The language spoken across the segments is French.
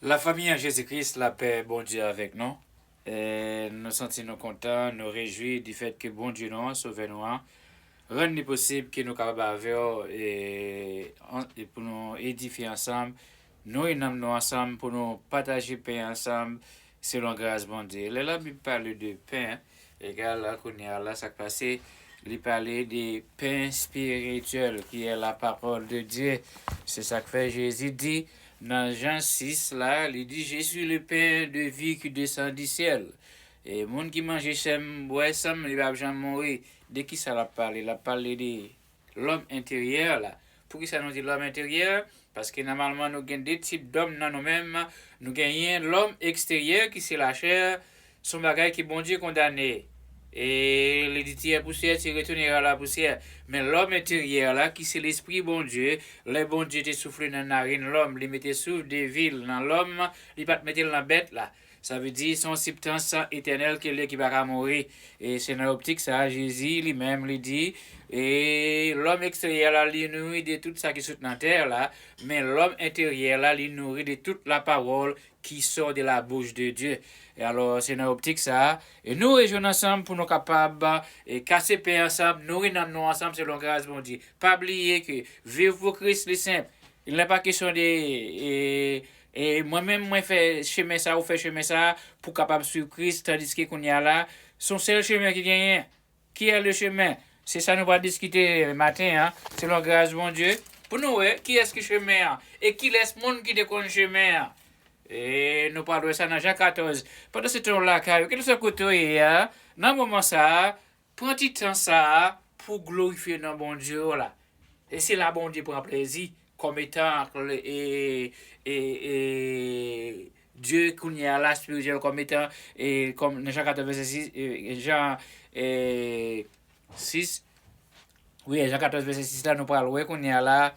La famille en Jésus-Christ, la paix, bon Dieu avec nous. Et nous sentons contents, nous réjouis du fait que bon Dieu nous a sauvé nous, rendre possible que nous capables avec et pour nous édifier ensemble, nous unir nous ensemble pour nous partager pain ensemble selon grâce bon Dieu. Là, la Bible parle de pain, égal là qu'on est là, ça passe, il parlait de pain spirituel qui est la parole de Dieu. C'est ça que fait Jésus dit dans Jean 6, là, il dit, je suis le pain de vie qui descend du ciel. Et les gens qui mangent sem, boivent sem, ils ne vont jamais mourir. De qui ça l'a parlé? Il a parlé de l'homme intérieur, là. Pour qui ça nous dit l'homme intérieur? Parce que normalement, nous avons deux types d'hommes dans nous-mêmes. Nous avons l'homme extérieur, qui c'est la chair, son bagage qui bon Dieu condamné. Et les tiers poussière, tu retourneras à la poussière. Mais l'homme intérieur là, qui c'est l'esprit bon Dieu, le bon Dieu te souffle dans la narine, l'homme, il mettait souffle des villes dans l'homme, il pas te mettre dans la bête là. Ça veut dire son substance éternelle qui va mourir. Et c'est dans l'optique ça, Jésus lui-même lui dit, et l'homme extérieur là, il nourrit de tout ça qui est dans la terre là, mais l'homme intérieur là, il nourrit de toute la parole qui sort de la bouche de Dieu. Et alors, c'est dans l'optique ça. Et nous réjouissons ensemble pour nous capables de casser paix ensemble, nourrir nous ensemble selon grâce, bon Dieu. Pas oublier que vivre pour Christ, les simples. Il n'est pas question de. Et moi-même, moi, fais chemin ça ou fais chemin ça pour capable suivre Christ, tandis que qu'on y a là, son seul chemin qui gagne. Qui est le chemin? C'est ça nous va discuter le matin, hein, selon grâce, bon Dieu. Pour nous, qui est-ce qui chemin? Et qui laisse le monde qui déconne le chemin? Et nous parlons de ça dans Jean 14. Pendant ce temps-là, quel soit côté, dans le moment ça, prends petit temps ça pour glorifier notre bon Dieu là. Et c'est là bon Dieu prend plaisir comme étant Dieu qu'on y a là spirituel comme étant et comme dans Jean 14 verset 6 Jean 6 oui Jean 14 verset 6 là nous parlons qu'on y a là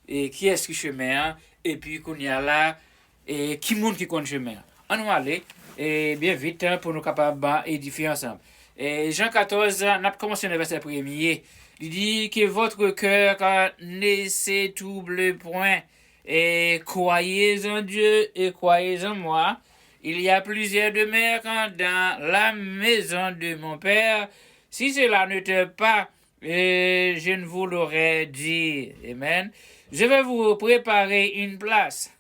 et qui est-ce qui chemin et puis qu'on y a là et qui monde qui compte chemin. On va aller et bien vite hein, pour nous capables d'édifier ensemble. Et Jean 14, on a commencé le verset premier. Il dit que votre cœur ne s'étouble point et croyez en Dieu et croyez en moi. Il y a plusieurs demeures dans la maison de mon Père. Si cela n'était pas, je ne vous l'aurais dit. Amen. Je vais vous préparer une place.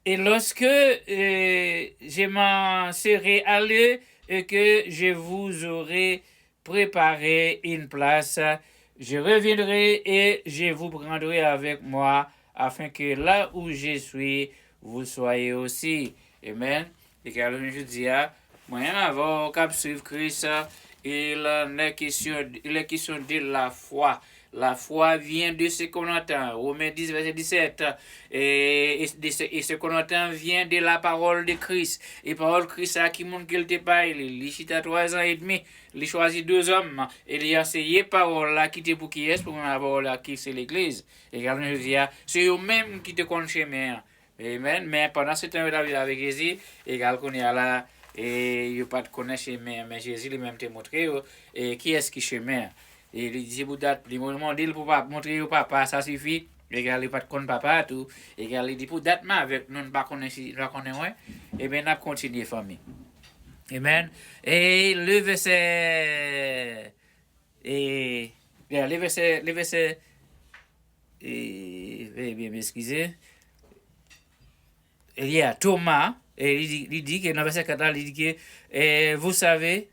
Et lorsque je m'en serai allé et que je vous aurai préparé une place, je reviendrai et je vous prendrai avec moi afin que là où je suis, vous soyez aussi. Amen. Et car je dis, moi, avant cap suivre Christ, il est question de la foi. La foi vient de ce qu'on entend. Romains 10, verset 17. Et ce qu'on entend vient de la parole de Christ. Et parole de Christ, à qui monde qu'il te parle. Il chita 3 ans et demi. Il choisit 2 hommes. Et il a essayé parole là qui te pour qui est, pour la parole là qui c'est l'église. Et quand je dis, c'est eux-mêmes qui te connaissent chemin. Amen. Mais pendant ce temps, il a vu avec Jésus, et quand on est là, et il n'y a pas de connaître chemin. Mais Jésus lui-même te montré, et qui est-ce qui chemin. Et il dit, pour date, il m'a demandé pour montrer au papa, ça suffit. Et il n'a pas de connaître papa, tout. Et il dit, pour date, avec nous, ne pas connaître, et bien, on a continué, famille. Amen. Et le verset, le verset, bien m'excuser. Il y a Thomas, et il dit que dans le verset 4, il dit que vous savez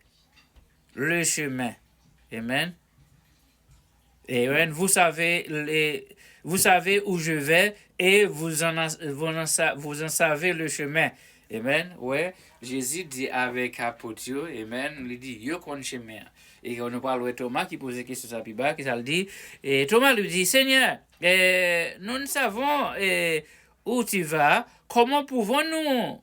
le chemin. Amen. Et vous savez où je vais et vous en savez le chemin. Amen. Ouais. Jésus dit avec apôtre, amen. Il dit, yo connaît chemin. Et on nous parle de Thomas qui pose des questions à Piba, qui ça le dit. Et Thomas lui dit, Seigneur, nous ne savons où tu vas. Comment pouvons-nous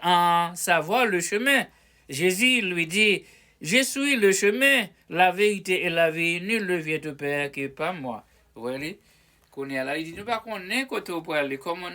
en savoir le chemin? Jésus lui dit, je suis le chemin, la vérité et la vie. Nul ne vient au Père que par moi. Vous voyez? Qu'on est là, il dit, nous ne connaissons pas côté pour aller. Comment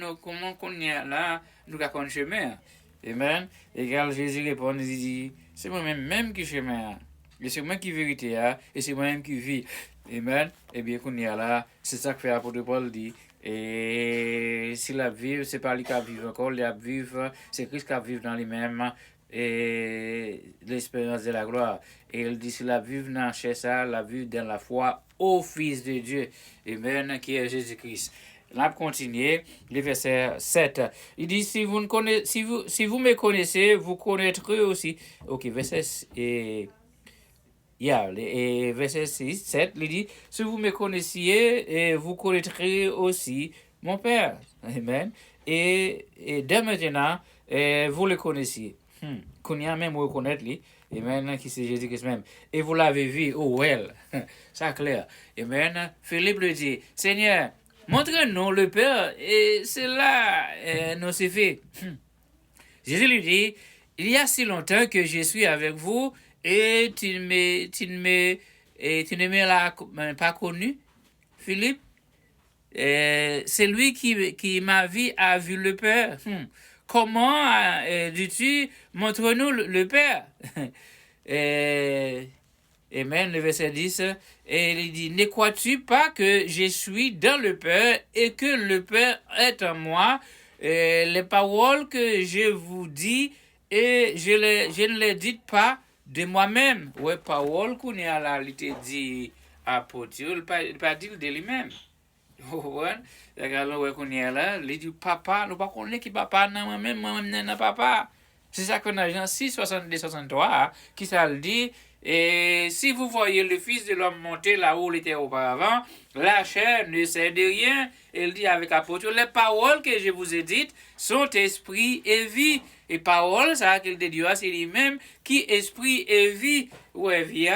qu'on est là, nous ne connaissons pas chemin. Amen. Et quand Jésus répond, il dit, c'est moi-même qui chemin. Et c'est moi qui vérité, et c'est moi-même qui vis. Amen. Et bien qu'on est là, c'est ça que fait l'apôtre Paul dit, Et s'il a vivre, c'est pas lui qui a vivre encore, il a vivre, c'est Christ qui a vivre dans lui-même et l'espérance de la gloire. Et il dit, s'il a vivre dans la chair, ça, la vivre dans la foi au Fils de Dieu, Amen, qui est Jésus-Christ. Là, continuer, le verset 7. Il dit, si vous me connaissez, vous connaîtrez aussi. Ok, verset et verset 6, 7, il dit, si vous me connaissiez, vous connaîtrez aussi mon Père. Amen. Et dès maintenant, vous le connaissiez. Qu'on y a même reconnaître lui. Amen. Qui c'est Jésus-Christ même. Et vous l'avez vu. Oh, well. Ça clair. Amen. Philippe le dit, Seigneur, montre-nous le Père. Et cela nous c'est fait. Jésus lui dit, il y a si longtemps que je suis avec vous et tu ne m'as pas connu, Philippe. C'est lui qui m'a vu a vu le Père. Comment dis-tu, montre-nous le Père? Amen, le verset 10. Et il dit, ne crois-tu pas que je suis dans le Père et que le Père est en moi? Les paroles que je vous dis, et je ne les dis pas de moi-même. Ouais, parole qu'on est à la réalité dit apôtre, il pas dit de lui-même. Ouais, regarde qu'on est là, il dit papa, nous pas connaît qui papa non moi-même non papa. C'est ça qu'on a Jean 6 62 63 qui ça le dit. Et si vous voyez le Fils de l'homme monter là où il était auparavant, la chair ne sert de rien. Il dit avec apôtre, les paroles que je vous ai dites sont esprit et vie. Et paroles, ça qu'il dit Dieu, c'est lui-même qui esprit et vie. Ouais, vie.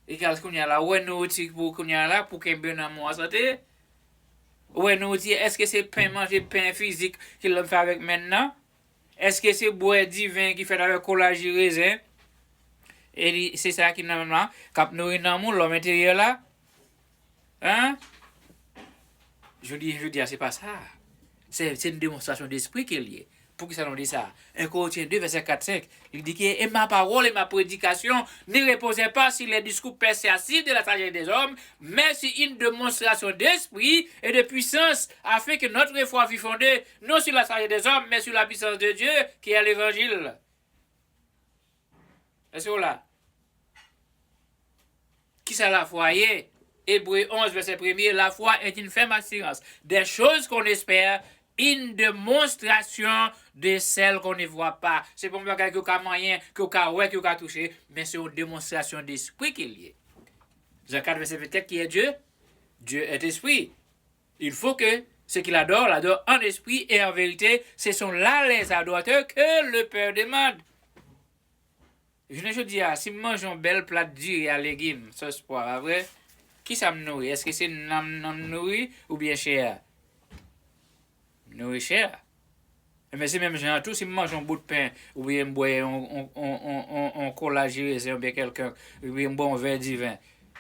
Et qu'est-ce qu'on y a là? Ouais, nous pour qu'on y a là pour qu'un bon amour santé. Ouais, nous est-ce que c'est pain manger pain physique qu'il le fait avec maintenant? Est-ce que c'est boire divin qui fait avec collage raisin? Et c'est ça qui normalement quand nous dans l'homme intérieur là. Hein? Je dis c'est pas ça. C'est une démonstration d'esprit qu'il y a. Pour que ça nous dit ça? 1 Corinthiens 2, verset 4-5. Il dit que et ma parole et ma prédication ne reposaient pas sur les discours persuasifs de la sagesse des hommes, mais sur une démonstration d'esprit et de puissance, afin que notre foi fût fondée non sur la sagesse des hommes, mais sur la puissance de Dieu, qui est l'évangile. Est-ce que là? Qui ça la foi est? Hébreux 11, verset 1er, la foi est une ferme assurance des choses qu'on espère, une démonstration de celles qu'on ne voit pas. C'est pour me dire qu'il y a moyen, qu'il y a ouais, qu'il y a touché, mais c'est une démonstration d'esprit qu'il y a. Jean 4, verset 27, qui est Dieu? Dieu est esprit. Il faut que ceux qui l'adorent en esprit et en vérité. Ce sont là les adorateurs que le Père demande. Je dis, si je mange un bel plat de durs et à légumes, ça c'est pas vrai. Qui ça me nourrit? Est-ce que c'est non nourri ou bien cher? Nourri cher. Mais c'est même genre tout, si je mange un bout de pain ou bien un collage ou bien quelqu'un, ou bien un bon verre de vin.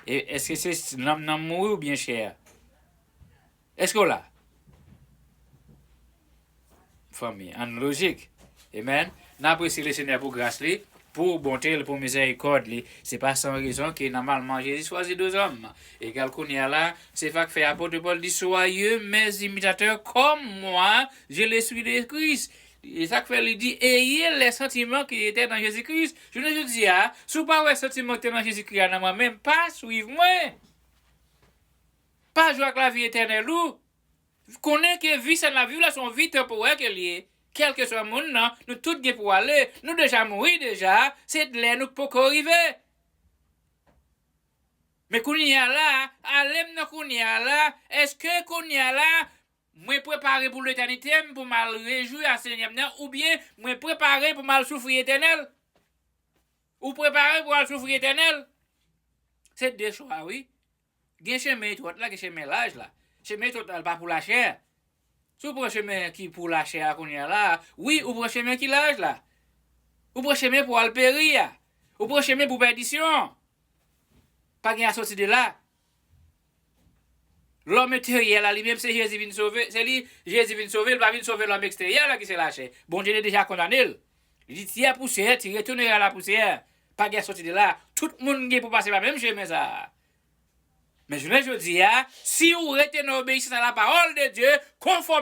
Est-ce que c'est non nourri ou bien cher? Est-ce que là? Famille, en logique. Amen. N'apprécie le Seigneur pour grâce lui. Pour bonté, pour miséricorde, c'est pas sans raison que normalement Jésus choisit deux hommes. Et qu'on y a là, c'est ça que fait apôtre Paul dit, soyez mes imitateurs comme moi, je le suis de Christ. Et ça que fait, il dit, ayez les sentiments qui étaient dans Jésus-Christ. Je ne dis pas, si vous pas les sentiments qui étaient dans Jésus-Christ, dans moi-même, pas suivre-moi. Pas jouer avec la vie éternelle, ou. Vous connaissez que vie, ça n'a vu là, son vie temporaire qu'elle est. Quel que soit le monde, non, nous tous pour aller, nous déjà mourir déjà, c'est de l'air nous pour arriver. Mais qu'on y a là, allez qu'on y a là, est-ce que qu'on y a là, moi préparé pour l'éternité, pour mal réjouir à Seigneur, ou bien moi préparé pour mal souffrir éternel? Ou préparé pour mal souffrir éternel? C'est deux choix, oui. Gen chemin tout là, gen chemin l'âge là. Chemin tout pas pour la chair. Si vous prenez chemin qui pour la chair qu'on y a là, oui, ou prenez chemin qui l'âge là. Ou prenez chemin pour alpérir. Ou prenez chemin pour perdition. Pas gain à sortir de là. L'homme matériel là, lui-même c'est Jésus vient sauver, c'est lui Jésus vient sauver, il va venir sauver l'homme extérieur là qui s'est lâché. Bon Dieu est déjà condamné. Il dit tiens poussière, tu retourneras à la poussière. Pas gain à sortir de là. Tout le monde qui pour passer par même chemin ça. Mais je dis, si vous êtes obéissant à la parole de Dieu, conforme